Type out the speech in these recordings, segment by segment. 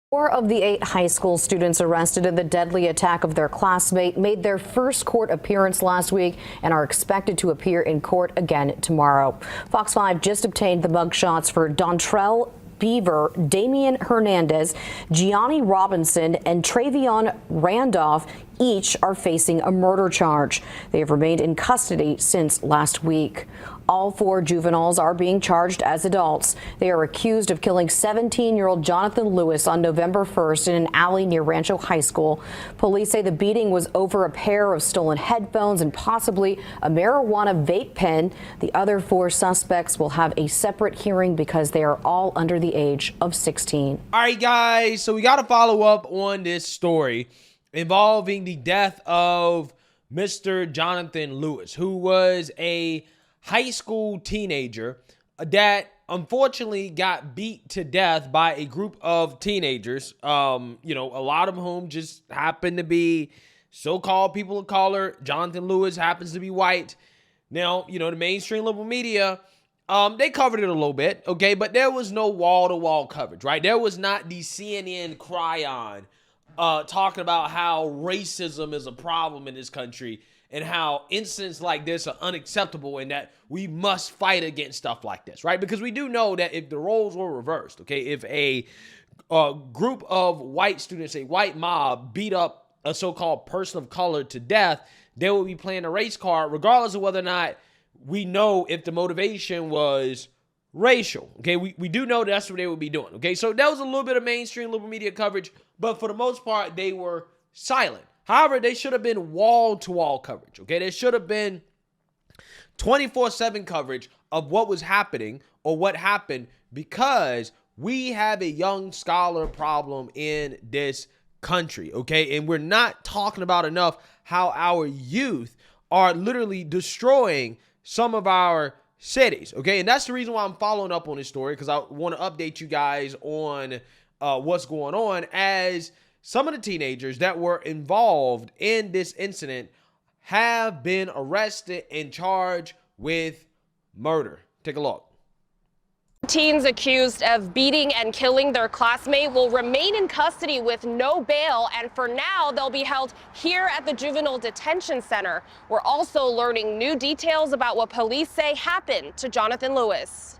Four of the 8 high school students arrested in the deadly attack of their classmate made their first court appearance last week and are expected to appear in court again tomorrow. Fox 5 just obtained the mugshots for Dontrell Beaver, Damian Hernandez, Gianni Robinson, and Travion Randolph. Each are facing a murder charge. They have remained in custody since last week. All 4 juveniles are being charged as adults. They are accused of killing 17-year-old Jonathan Lewis on November 1st in an alley near Rancho High School. Police say the beating was over a pair of stolen headphones and possibly a marijuana vape pen. The other 4 suspects will have a separate hearing because they are all under the age of 16. All right, guys, so we got to follow up on this story involving the death of Mr. Jonathan Lewis, who was a high school teenager that unfortunately got beat to death by a group of teenagers, a lot of whom just happened to be so-called people of color. Jonathan Lewis happens to be white. Now, the mainstream liberal media, they covered it a little bit, okay, but there was no wall-to-wall coverage, right? There was not the CNN cryon talking about how racism is a problem in this country and how incidents like this are unacceptable and that we must fight against stuff like this, right? Because we do know that if the roles were reversed, okay, if a group of white students, a white mob, beat up a so-called person of color to death, they will be playing a race card regardless of whether or not we know if the motivation was racial, okay? We do know that's what they would be doing, okay? So that was a little bit of mainstream liberal media coverage, but for the most part, they were silent. However, they should have been wall-to-wall coverage, okay? There should have been 24/7 coverage of what was happening or what happened because we have a young scholar problem in this country, okay? And we're not talking about enough how our youth are literally destroying some of our cities, okay? And that's the reason why I'm following up on this story, because I want to update you guys on what's going on, as some of the teenagers that were involved in this incident have been arrested and charged with murder. Take a look. Teens accused of beating and killing their classmate will remain in custody with no bail, and for now they'll be held here at the Juvenile Detention Center. We're also learning new details about what police say happened to Jonathan Lewis.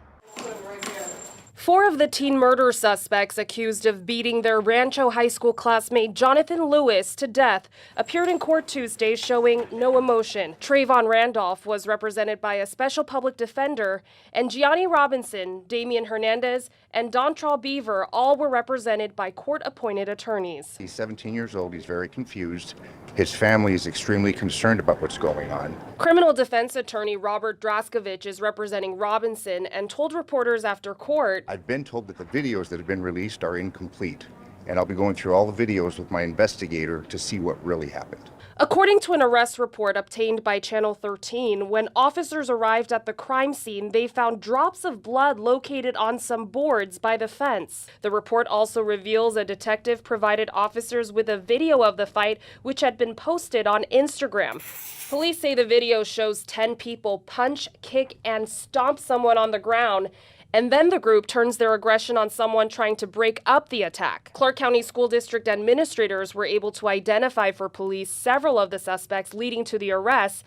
4 of the teen murder suspects accused of beating their Rancho High School classmate Jonathan Lewis to death appeared in court Tuesday showing no emotion. Travion Randolph was represented by a special public defender, and Gianni Robinson, Damian Hernandez, and Dontrell Beaver all were represented by court-appointed attorneys. He's 17 years old. He's very confused. His family is extremely concerned about what's going on. Criminal defense attorney Robert Draskovich is representing Robinson and told reporters after court, I've been told that the videos that have been released are incomplete, and I'll be going through all the videos with my investigator to see what really happened. According to an arrest report obtained by Channel 13, when officers arrived at the crime scene, they found drops of blood located on some boards by the fence. The report also reveals a detective provided officers with a video of the fight, which had been posted on Instagram. Police say the video shows 10 people punch, kick, and stomp someone on the ground, and then the group turns their aggression on someone trying to break up the attack. Clark County School District administrators were able to identify for police several of the suspects leading to the arrests.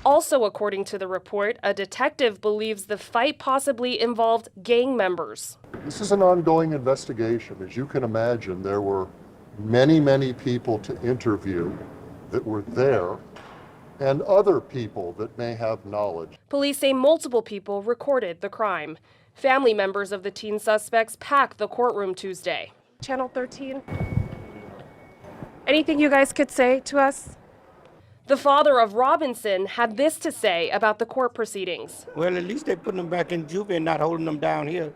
Also, according to the report, a detective believes the fight possibly involved gang members. This is an ongoing investigation. As you can imagine, there were many, many people to interview that were there, and other people that may have knowledge. Police say multiple people recorded the crime. Family members of the teen suspects packed the courtroom Tuesday. Channel 13. Anything you guys could say to us? The father of Robinson had this to say about the court proceedings. Well, at least they're putting them back in juvie and not holding them down here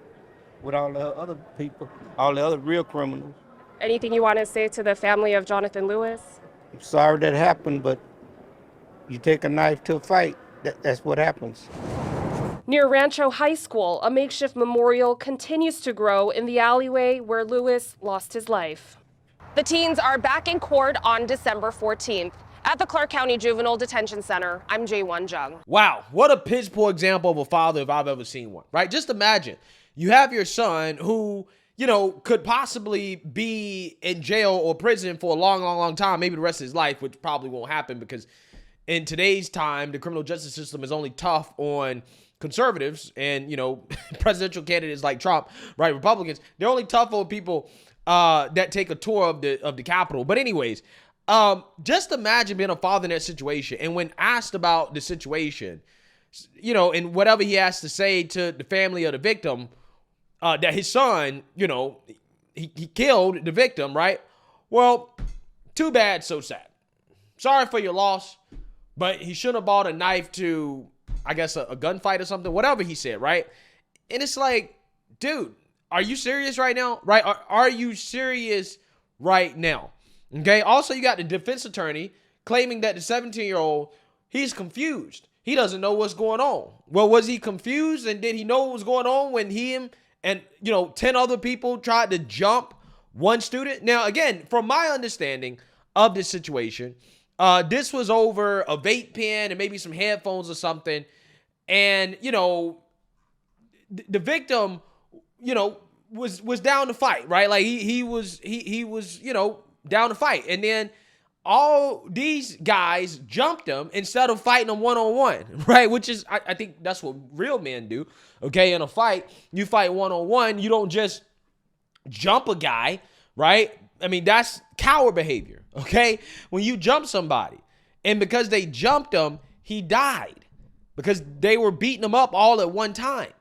with all the other people, all the other real criminals. Anything you want to say to the family of Jonathan Lewis? I'm sorry that happened, but you take a knife to a fight, that's what happens. Near Rancho High School, a makeshift memorial continues to grow in the alleyway where Lewis lost his life. The teens are back in court on December 14th. At the Clark County Juvenile Detention Center, I'm Jaewon Jung. Wow, what a piss poor example of a father if I've ever seen one, right? Just imagine you have your son who, could possibly be in jail or prison for a long, long, long time, maybe the rest of his life, which probably won't happen because in today's time, the criminal justice system is only tough on conservatives and, presidential candidates like Trump, right? Republicans, they're only tough on people that take a tour of the Capitol. But anyways, just imagine being a father in that situation. And when asked about the situation, and whatever he has to say to the family of the victim, that his son, he killed the victim, right? Well, too bad, so sad. Sorry for your loss, but he shouldn't have bought a knife to, I guess, a gunfight or something, whatever he said, right? And it's like, dude, are you serious right now? Right? Are you serious right now? Okay. Also, you got the defense attorney claiming that the 17-year-old, he's confused. He doesn't know what's going on. Well, was he confused and did he know what was going on when him and 10 other people tried to jump one student? Now, again, from my understanding of this situation, this was over a vape pen and maybe some headphones or something. And, the victim, was down to fight, right? Like he was down to fight. And then all these guys jumped him instead of fighting him one-on-one, right? Which is, I think that's what real men do. Okay, in a fight, you fight one-on-one. You don't just jump a guy, right? I mean, that's coward behavior, okay? When you jump somebody, and because they jumped him, he died because they were beating him up all at one time.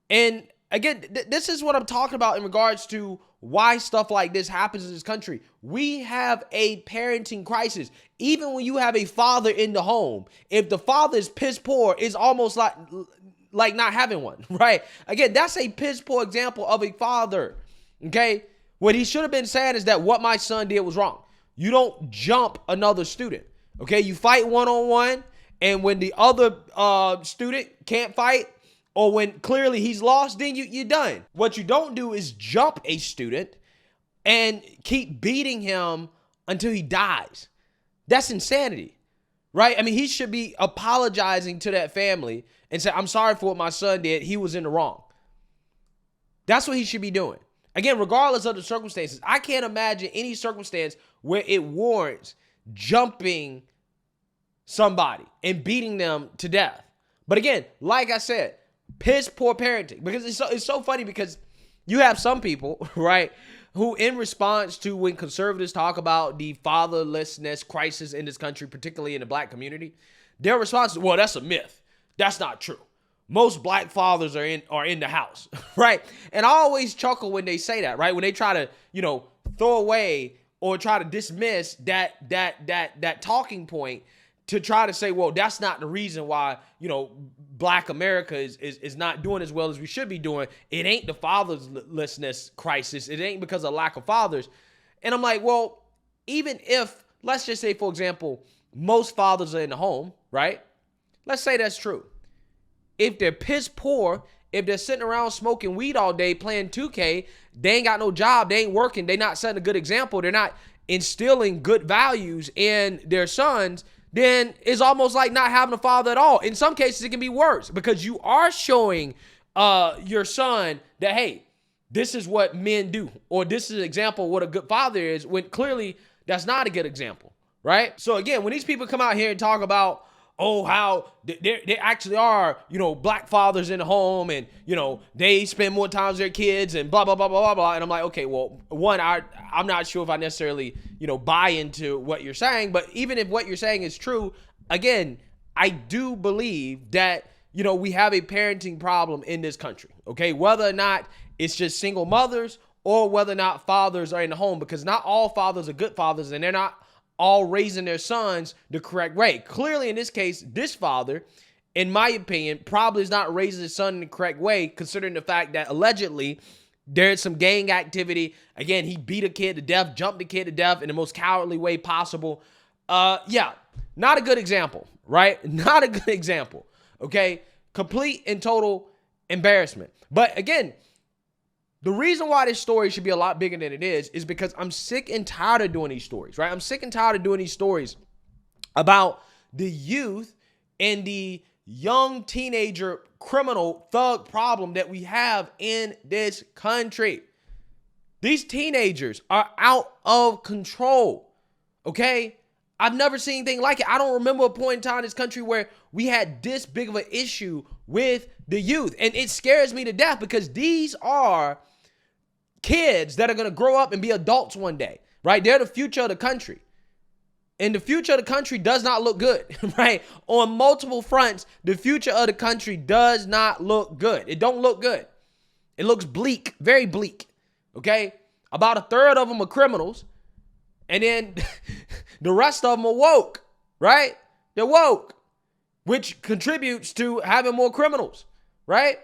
And again, this is what I'm talking about in regards to why stuff like this happens in this country. We have a parenting crisis. Even when you have a father in the home, if the father is piss poor, it's almost like not having one, right? Again, that's a piss poor example of a father, okay? What he should have been saying is that what my son did was wrong. You don't jump another student, okay? You fight one-on-one, and when the other student can't fight, or when clearly he's lost, then you're done. What you don't do is jump a student and keep beating him until he dies. That's insanity, right? I mean, he should be apologizing to that family and say, I'm sorry for what my son did. He was in the wrong. That's what he should be doing. Again, regardless of the circumstances, I can't imagine any circumstance where it warrants jumping somebody and beating them to death. But again, like I said, piss poor parenting, because it's so funny because you have some people, right, who in response to when conservatives talk about the fatherlessness crisis in this country, particularly in the black community, their response is, well, that's a myth. That's not true. Most black fathers are in the house, right? And I always chuckle when they say that, right? When they try to, throw away or try to dismiss that talking point to try to say, well, that's not the reason why, black America is not doing as well as we should be doing. It ain't the fatherlessness crisis. It ain't because of lack of fathers. And I'm like, well, even if, let's just say, for example, most fathers are in the home, right? Let's say that's true. If they're piss poor, if they're sitting around smoking weed all day, playing 2K, they ain't got no job, they ain't working, they're not setting a good example, they're not instilling good values in their sons, then it's almost like not having a father at all. In some cases, it can be worse because you are showing your son that, hey, this is what men do, or this is an example of what a good father is, when clearly that's not a good example, right? So again, when these people come out here and talk about, oh, how there actually are, black fathers in the home and, they spend more time with their kids and blah, blah, blah, blah, blah, blah. And I'm like, okay, well, one, I'm not sure if I necessarily, buy into what you're saying. But even if what you're saying is true, again, I do believe that, we have a parenting problem in this country, okay? Whether or not it's just single mothers or whether or not fathers are in the home, because not all fathers are good fathers and they're not all raising their sons the correct way. Clearly, in this case, this father, in my opinion, probably is not raising his son in the correct way, considering the fact that allegedly there's some gang activity. Again, he beat a kid to death, jumped a kid to death in the most cowardly way possible. Yeah, not a good example, right? Not a good example, okay? Complete and total embarrassment. But again, the reason why this story should be a lot bigger than it is because I'm sick and tired of doing these stories, right? I'm sick and tired of doing these stories about the youth and the young teenager criminal thug problem that we have in this country. These teenagers are out of control, okay? I've never seen anything like it. I don't remember a point in time in this country where we had this big of an issue with the youth. And it scares me to death because these are kids that are going to grow up and be adults one day, right? They're the future of the country. And the future of the country does not look good, right? On multiple fronts, the future of the country does not look good. It don't look good. It looks bleak, very bleak, okay? About a third of them are criminals. And then the rest of them are woke, right? They're woke, which contributes to having more criminals, right?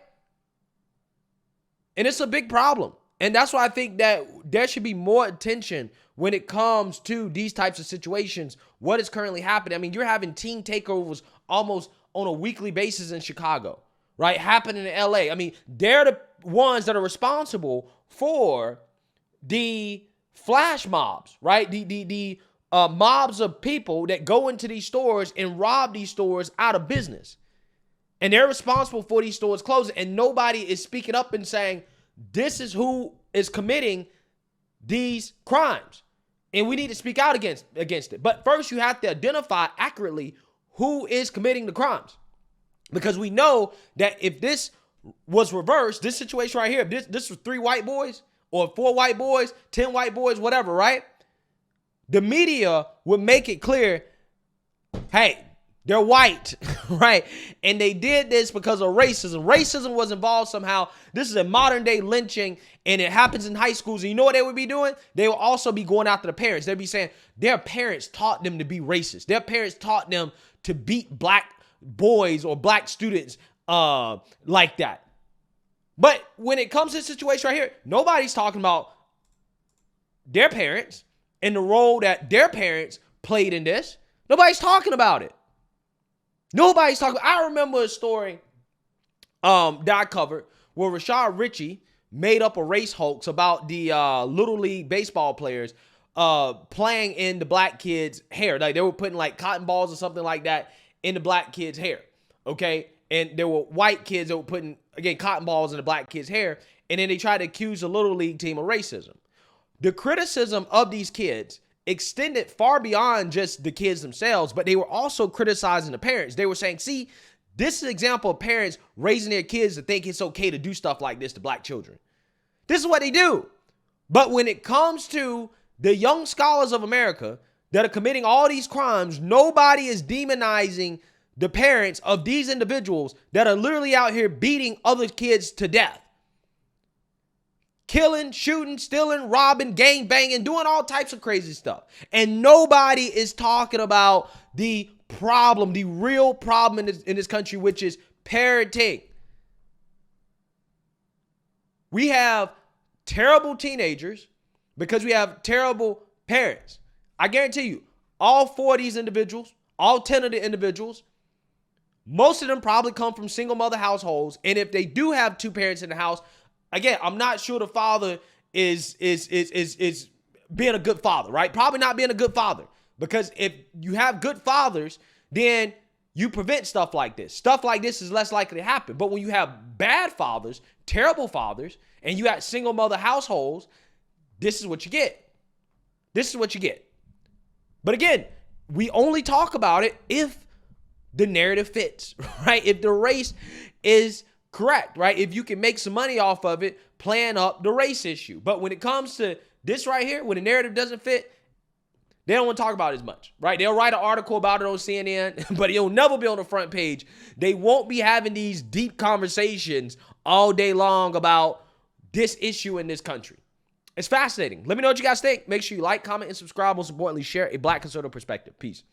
And it's a big problem. And that's why I think that there should be more attention when it comes to these types of situations, what is currently happening. I mean, you're having teen takeovers almost on a weekly basis in Chicago, right? Happening in LA. I mean, they're the ones that are responsible for the flash mobs, right? The mobs of people that go into these stores and rob these stores out of business. And they're responsible for these stores closing. And nobody is speaking up and saying, this is who is committing these crimes. And we need to speak out against it. But first, you have to identify accurately who is committing the crimes. Because we know that if this was reversed, this situation right here, if this was 3 white boys or 4 white boys, 10 white boys, whatever, right? The media would make it clear, hey, they're white, right? And they did this because of racism. Racism was involved somehow. This is a modern day lynching, and it happens in high schools. And you know what they would be doing? They will also be going after the parents. They'd be saying their parents taught them to be racist. Their parents taught them to beat black boys or black students like that. But when it comes to this situation right here, nobody's talking about their parents and the role that their parents played in this. Nobody's talking about it. Nobody's talking. I remember a story that I covered where Rashad Ritchie made up a race hoax about the Little League baseball players playing in the black kids' hair. Like they were putting like cotton balls or something like that in the black kids' hair. Okay. And there were white kids that were putting, again, cotton balls in the black kids' hair. And then they tried to accuse the Little League team of racism. The criticism of these kids extended far beyond just the kids themselves, but they were also criticizing the parents. They were saying, see, this is an example of parents raising their kids to think it's okay to do stuff like this to black children. This is what they do. But when it comes to the young scholars of America that are committing all these crimes, nobody is demonizing the parents of these individuals that are literally out here beating other kids to death. Killing, shooting, stealing, robbing, gang banging, doing all types of crazy stuff. And nobody is talking about the problem, the real problem in this country, which is parenting. We have terrible teenagers because we have terrible parents. I guarantee you, all 4 of these individuals, all 10 of the individuals, most of them probably come from single mother households. And if they do have 2 parents in the house, again, I'm not sure the father is being a good father, right? Probably not being a good father, because if you have good fathers, then you prevent stuff like this. Stuff like this is less likely to happen. But when you have bad fathers, terrible fathers, and you got single mother households, this is what you get. This is what you get. But again, we only talk about it if the narrative fits, right? If the race is correct, right? If you can make some money off of it, playing up the race issue. But when it comes to this right here, when the narrative doesn't fit, they don't want to talk about it as much, right? They'll write an article about it on CNN, but it'll never be on the front page. They won't be having these deep conversations all day long about this issue in this country. It's fascinating. Let me know what you guys think. Make sure you like, comment, and subscribe. Most importantly, share a Black conservative perspective. Peace.